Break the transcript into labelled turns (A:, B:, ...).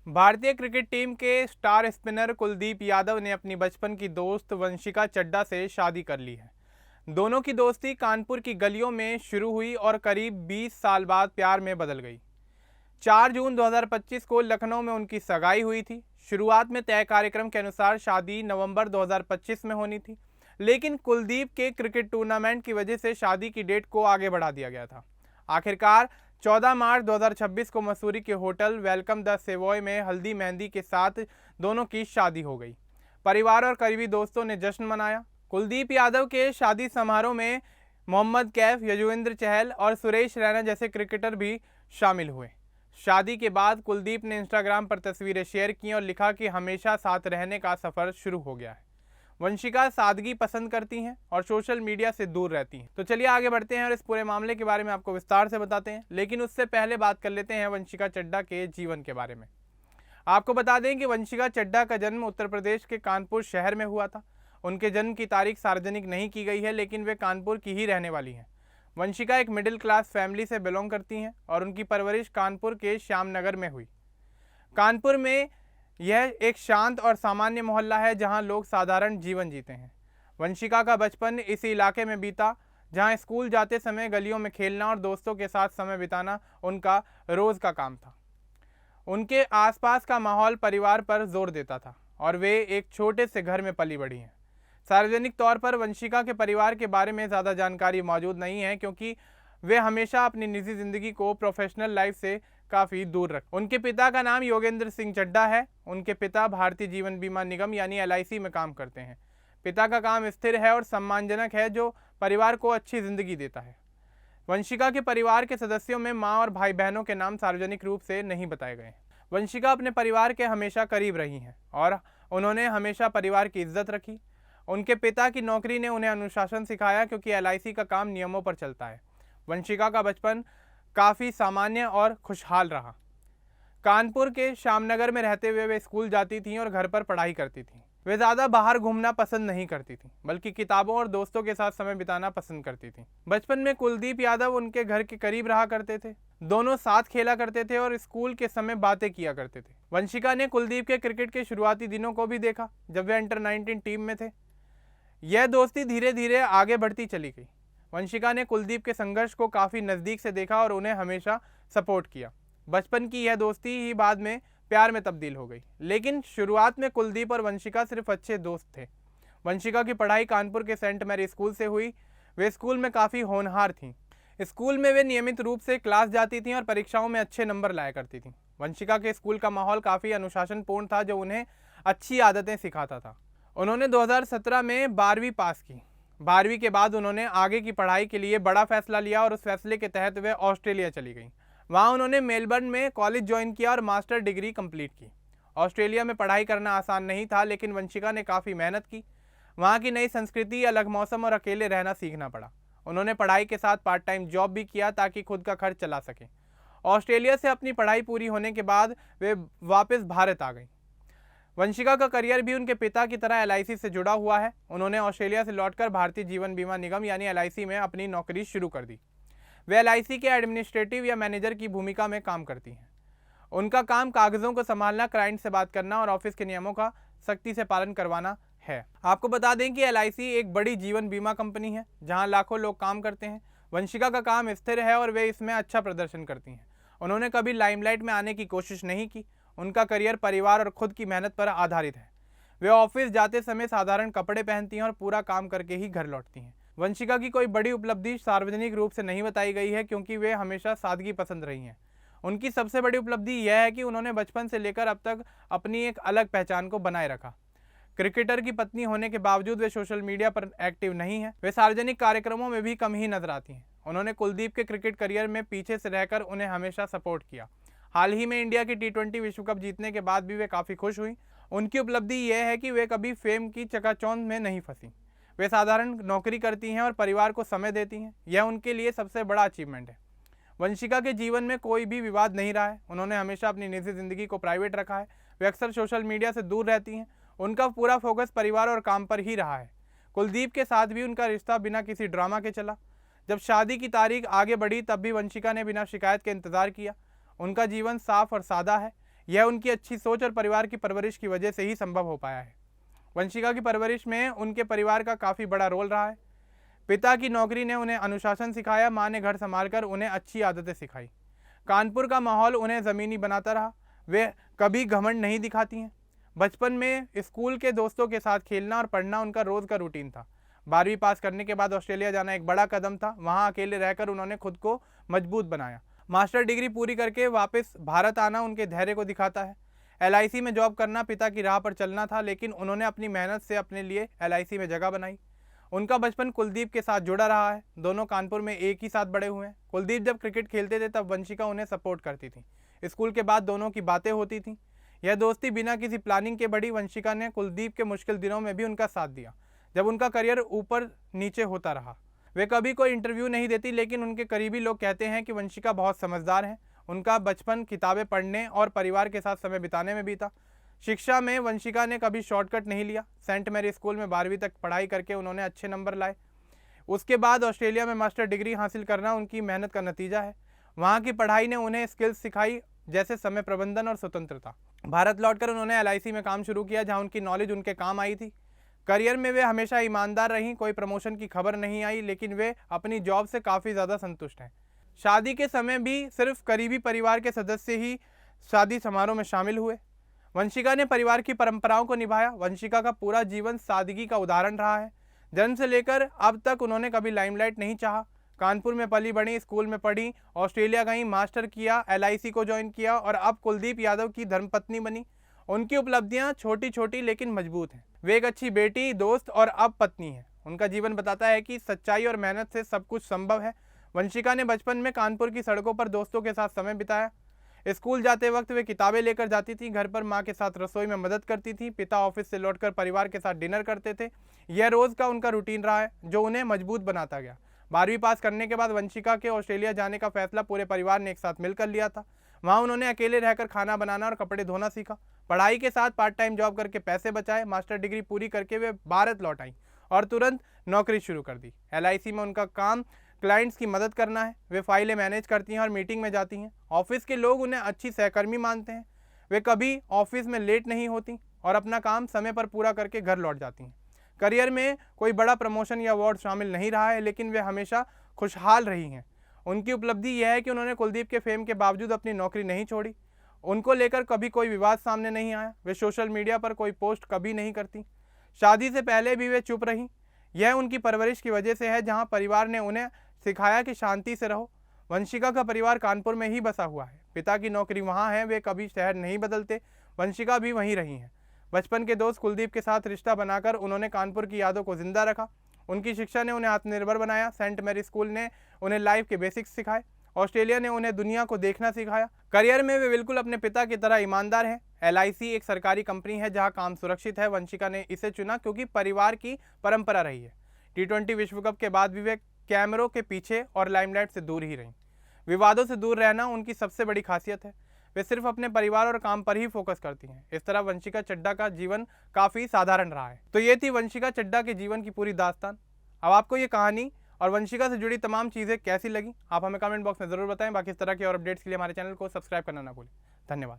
A: भारतीय cricket team के star spinner Kuldeep Yadav ने अपनी बचपन की दोस्त वंशिका चड्ढा से शादी कर ली है। दोनों की दोस्ती कानपुर की गलियों में शुरू हुई और करीब 20 साल बाद प्यार में बदल गई। 4 जून 2025 को लखनऊ में उनकी सगाई हुई थी। शुरुआत में तय कार्यक्रम के अनुसार शादी नवंबर 2025 में होनी थी, लेकिन कुलदीप के क्रिकेट टूर्नामेंट की वजह से शादी की डेट को आगे बढ़ा दिया गया था। आखिरकार 14 मार्च 2026 को मसूरी के होटल वेलकम द सेवॉय में हल्दी मेहंदी के साथ दोनों की शादी हो गई। परिवार और करीबी दोस्तों ने जश्न मनाया। कुलदीप यादव के शादी समारोह में मोहम्मद कैफ, यजुवेंद्र चहल और सुरेश रैना जैसे क्रिकेटर भी शामिल हुए। शादी के बाद कुलदीप ने इंस्टाग्राम पर तस्वीरें शेयर की और लिखा कि हमेशा साथ रहने का सफर शुरू हो गया है। वंशिका सादगी पसंद करती हैं और सोशल मीडिया से दूर रहती हैं। तो चलिए आगे बढ़ते हैं और इस पूरे मामले के बारे में आपको विस्तार से बताते हैं, लेकिन उससे पहले बात कर लेते हैं वंशिका चड्ढा के जीवन के बारे में। आपको बता दें कि वंशिका चड्ढा का जन्म उत्तर प्रदेश के कानपुर शहर में हुआ था। उनके जन्म की तारीख सार्वजनिक नहीं की गई है, लेकिन वे कानपुर की ही रहने वाली हैं। वंशिका एक मिडिल क्लास फैमिली से बिलोंग करती हैं और उनकी परवरिश कानपुर के श्यामनगर में हुई। कानपुर में यह एक शांत और सामान्य मोहल्ला है जहां लोग साधारण जीवन जीते हैं। वंशिका का बचपन इसी इलाके में बीता, जहां स्कूल जाते समय गलियों में खेलना और दोस्तों के साथ समय बिताना उनका रोज का काम था। उनके आसपास का माहौल परिवार पर जोर देता था और वे एक छोटे से घर में पली बढ़ी हैं। सार्वजनिक तौर पर वंशिका के परिवार के बारे में ज़्यादा जानकारी मौजूद नहीं है, क्योंकि वे हमेशा अपनी निजी जिंदगी को प्रोफेशनल लाइफ से काफ़ी दूर रख। उनके पिता का नाम योगेंद्र सिंह चड्ढा है। उनके पिता भारतीय जीवन बीमा निगम यानी LIC में काम करते हैं। पिता का काम स्थिर है और सम्मानजनक है, जो परिवार को अच्छी जिंदगी देता है। वंशिका के परिवार के सदस्यों में माँ और भाई बहनों के नाम सार्वजनिक रूप से नहीं बताए गए। वंशिका अपने परिवार के हमेशा करीब रही हैं और उन्होंने हमेशा परिवार की इज्जत रखी। उनके पिता की नौकरी ने उन्हें अनुशासन सिखाया, क्योंकि LIC का काम नियमों पर चलता है। वंशिका का बचपन काफ़ी सामान्य और खुशहाल रहा। कानपुर के श्यामनगर में रहते हुए वे स्कूल जाती थीं और घर पर पढ़ाई करती थीं। वे ज़्यादा बाहर घूमना पसंद नहीं करती थीं, बल्कि किताबों और दोस्तों के साथ समय बिताना पसंद करती थीं। बचपन में कुलदीप यादव उनके घर के करीब रहा करते थे। दोनों साथ खेला करते थे और स्कूल के समय बातें किया करते थे। वंशिका ने कुलदीप के क्रिकेट के शुरुआती दिनों को भी देखा, जब वे अंडर 19 टीम में थे। यह दोस्ती धीरे धीरे आगे बढ़ती चली गई। वंशिका ने कुलदीप के संघर्ष को काफ़ी नज़दीक से देखा और उन्हें हमेशा सपोर्ट किया। बचपन की यह दोस्ती ही बाद में प्यार में तब्दील हो गई, लेकिन शुरुआत में कुलदीप और वंशिका सिर्फ अच्छे दोस्त थे। वंशिका की पढ़ाई कानपुर के सेंट मैरी स्कूल से हुई। वे स्कूल में काफ़ी होनहार थीं। स्कूल में वे नियमित रूप से क्लास जाती थीं और परीक्षाओं में अच्छे नंबर लाया करती थीं। वंशिका के स्कूल का माहौल काफ़ी अनुशासनपूर्ण था, जो उन्हें अच्छी आदतें सिखाता था। उन्होंने 2017 में 12वीं पास की। 12वीं के बाद उन्होंने आगे की पढ़ाई के लिए बड़ा फैसला लिया और उस फैसले के तहत वे ऑस्ट्रेलिया चली गई। वहाँ उन्होंने मेलबर्न में कॉलेज ज्वाइन किया और मास्टर डिग्री कंप्लीट की। ऑस्ट्रेलिया में पढ़ाई करना आसान नहीं था, लेकिन वंशिका ने काफ़ी मेहनत की। वहाँ की नई संस्कृति, अलग मौसम और अकेले रहना सीखना पड़ा। उन्होंने पढ़ाई के साथ पार्ट टाइम जॉब भी किया ताकि खुद का खर्च चला सकें। ऑस्ट्रेलिया से अपनी पढ़ाई पूरी होने के बाद वे वापस भारत आ गई। वंशिका का करियर भी उनके पिता की तरह LIC से जुड़ा हुआ है। उन्होंने ऑस्ट्रेलिया से लौटकर भारतीय जीवन बीमा निगम यानी LIC में अपनी नौकरी शुरू कर दी। वे LIC के एडमिनिस्ट्रेटिव या मैनेजर की भूमिका में काम करती हैं। उनका काम कागज़ों को संभालना, क्लाइंट से बात करना और ऑफिस के नियमों का सख्ती से पालन करवाना है। आपको बता दें कि LIC एक बड़ी जीवन बीमा कंपनी है, जहां लाखों लोग काम करते हैं। वंशिका का काम स्थिर है और वे इसमें अच्छा प्रदर्शन करती हैं। उन्होंने कभी लाइमलाइट में आने की कोशिश नहीं की। उनका करियर परिवार और खुद की मेहनत पर आधारित है। वे ऑफिस जाते समय साधारण कपड़े पहनती हैं और पूरा काम करके ही घर लौटती हैं। वंशिका की कोई बड़ी उपलब्धि सार्वजनिक रूप से नहीं बताई गई है, क्योंकि वे हमेशा सादगी पसंद रही हैं। उनकी सबसे बड़ी उपलब्धि यह है कि उन्होंने बचपन से लेकर अब तक अपनी एक अलग पहचान को बनाए रखा। क्रिकेटर की पत्नी होने के बावजूद वे सोशल मीडिया पर एक्टिव नहीं हैं। वे सार्वजनिक कार्यक्रमों में भी कम ही नजर आती हैं। उन्होंने कुलदीप के क्रिकेट करियर में पीछे से रहकर उन्हें हमेशा सपोर्ट किया। हाल ही में इंडिया की T20 विश्व कप जीतने के बाद भी वे काफ़ी खुश हुई। उनकी उपलब्धि यह है कि वे कभी फेम की चकाचौंध में नहीं फंसी। वे साधारण नौकरी करती हैं और परिवार को समय देती हैं। यह उनके लिए सबसे बड़ा अचीवमेंट है। वंशिका के जीवन में कोई भी विवाद नहीं रहा है। उन्होंने हमेशा अपनी निजी ज़िंदगी को प्राइवेट रखा है। वे अक्सर सोशल मीडिया से दूर रहती हैं। उनका पूरा फोकस परिवार और काम पर ही रहा है। कुलदीप के साथ भी उनका रिश्ता बिना किसी ड्रामा के चला। जब शादी की तारीख आगे बढ़ी, तब भी वंशिका ने बिना शिकायत के इंतज़ार किया। उनका जीवन साफ और सादा है। यह उनकी अच्छी सोच और परिवार की परवरिश की वजह से ही संभव हो पाया है। वंशिका की परवरिश में उनके परिवार का काफ़ी बड़ा रोल रहा है। पिता की नौकरी ने उन्हें अनुशासन सिखाया, माँ ने घर संभालकर उन्हें अच्छी आदतें सिखाई। कानपुर का माहौल उन्हें ज़मीनी बनाता रहा। वे कभी घमंड नहीं दिखाती हैं। बचपन में स्कूल के दोस्तों के साथ खेलना और पढ़ना उनका रोज़ का रूटीन था। 12वीं पास करने के बाद ऑस्ट्रेलिया जाना एक बड़ा कदम था। वहाँ अकेले रहकर उन्होंने खुद को मजबूत बनाया। मास्टर डिग्री पूरी करके वापस भारत आना उनके धैर्य को दिखाता है। LIC में जॉब करना पिता की राह पर चलना था, लेकिन उन्होंने अपनी मेहनत से अपने लिए LIC में जगह बनाई। उनका बचपन कुलदीप के साथ जुड़ा रहा है। दोनों कानपुर में एक ही साथ बड़े हुए हैं। कुलदीप जब क्रिकेट खेलते थे तब वंशिका उन्हें सपोर्ट करती थी। स्कूल के बाद दोनों की बातें होती थीं। यह दोस्ती बिना किसी प्लानिंग के बढ़ी। वंशिका ने कुलदीप के मुश्किल दिनों में भी उनका साथ दिया, जब उनका करियर ऊपर नीचे होता रहा। वे कभी कोई इंटरव्यू नहीं देती, लेकिन उनके करीबी लोग कहते हैं कि वंशिका बहुत समझदार है। उनका बचपन किताबें पढ़ने और परिवार के साथ समय बिताने में बीता। शिक्षा में वंशिका ने कभी शॉर्टकट नहीं लिया। सेंट मैरी स्कूल में 12वीं तक पढ़ाई करके उन्होंने अच्छे नंबर लाए। उसके बाद ऑस्ट्रेलिया में मास्टर डिग्री हासिल करना उनकी मेहनत का नतीजा है। वहाँ की पढ़ाई ने उन्हें स्किल्स सिखाई, जैसे समय प्रबंधन और स्वतंत्रता। भारत लौटकर उन्होंने LIC में काम शुरू किया, जहाँ उनकी नॉलेज उनके काम आई थी। करियर में वे हमेशा ईमानदार रहीं। कोई प्रमोशन की खबर नहीं आई, लेकिन वे अपनी जॉब से काफ़ी ज़्यादा संतुष्ट हैं। शादी के समय भी सिर्फ करीबी परिवार के सदस्य ही शादी समारोह में शामिल हुए। वंशिका ने परिवार की परंपराओं को निभाया। वंशिका का पूरा जीवन सादगी का उदाहरण रहा है। जन्म से लेकर अब तक उन्होंने कभी लाइमलाइट नहीं चाहा। कानपुर में पली बढ़ी, स्कूल में पढ़ी, ऑस्ट्रेलिया गई, मास्टर किया, LIC को ज्वाइन किया और अब कुलदीप यादव की धर्मपत्नी बनी। उनकी उपलब्धियां छोटी छोटी लेकिन मजबूत हैं। वे एक अच्छी बेटी, दोस्त और अब पत्नी हैं। उनका जीवन बताता है कि सच्चाई और मेहनत से सब कुछ संभव है। वंशिका ने बचपन में कानपुर की सड़कों पर दोस्तों के साथ समय बिताया। स्कूल जाते वक्त वे किताबें लेकर जाती थी। घर पर माँ के साथ रसोई में मदद करती थी। पिता ऑफिस से लौटकर परिवार के साथ डिनर करते थे। यह रोज़ का उनका रूटीन रहा है, जो उन्हें मजबूत बनाता गया। 12वीं पास करने के बाद वंशिका के ऑस्ट्रेलिया जाने का फैसला पूरे परिवार ने एक साथ मिलकर लिया था। वहाँ उन्होंने अकेले रहकर खाना बनाना और कपड़े धोना सीखा। पढ़ाई के साथ पार्ट टाइम जॉब करके पैसे बचाए। मास्टर डिग्री पूरी करके वे भारत लौट आई और तुरंत नौकरी शुरू कर दी। LIC में उनका काम क्लाइंट्स की मदद करना है। वे फाइलें मैनेज करती हैं और मीटिंग में जाती हैं। ऑफिस के लोग उन्हें अच्छी सहकर्मी मानते हैं। वे कभी ऑफिस में लेट नहीं होती और अपना काम समय पर पूरा करके घर लौट जाती हैं। करियर में कोई बड़ा प्रमोशन या अवार्ड शामिल नहीं रहा है, लेकिन वे हमेशा खुशहाल रही हैं। उनकी उपलब्धि यह है कि उन्होंने कुलदीप के फेम के बावजूद अपनी नौकरी नहीं छोड़ी। उनको लेकर कभी कोई विवाद सामने नहीं आया। वे सोशल मीडिया पर कोई पोस्ट कभी नहीं करती। शादी से पहले भी वे चुप रहीं। यह उनकी परवरिश की वजह से है, जहाँ परिवार ने उन्हें सिखाया कि शांति से रहो। वंशिका का परिवार कानपुर में ही बसा हुआ है। पिता की नौकरी वहाँ है। वे कभी शहर नहीं बदलते। वंशिका भी वहीं रही हैं। बचपन के दोस्त कुलदीप के साथ रिश्ता बनाकर उन्होंने कानपुर की यादों को जिंदा रखा। उनकी शिक्षा ने उन्हें आत्मनिर्भर बनाया। सेंट मैरी स्कूल ने उन्हें लाइफ के बेसिक्स सिखाए। ऑस्ट्रेलिया ने उन्हें दुनिया को देखना सिखाया। करियर में वे बिल्कुल अपने पिता की तरह ईमानदार हैं। LIC एक सरकारी कंपनी है जहां काम सुरक्षित है। वंशिका ने इसे चुना क्योंकि परिवार की परंपरा रही है। T20 विश्व कप के बाद भी वे कैमरों के पीछे और लाइमलाइट से दूर ही रहीं। विवादों से दूर रहना उनकी सबसे बड़ी खासियत है। वे सिर्फ अपने परिवार और काम पर ही फोकस करती हैं। इस तरह वंशिका चड्ढा का जीवन काफ़ी साधारण रहा है। तो ये थी वंशिका चड्ढा के जीवन की पूरी दास्तान। अब आपको ये कहानी और वंशिका से जुड़ी तमाम चीज़ें कैसी लगी, आप हमें कमेंट बॉक्स में ज़रूर बताएं। बाकी इस तरह के और अपडेट्स के लिए हमारे चैनल को सब्सक्राइब करना ना भूलें। धन्यवाद।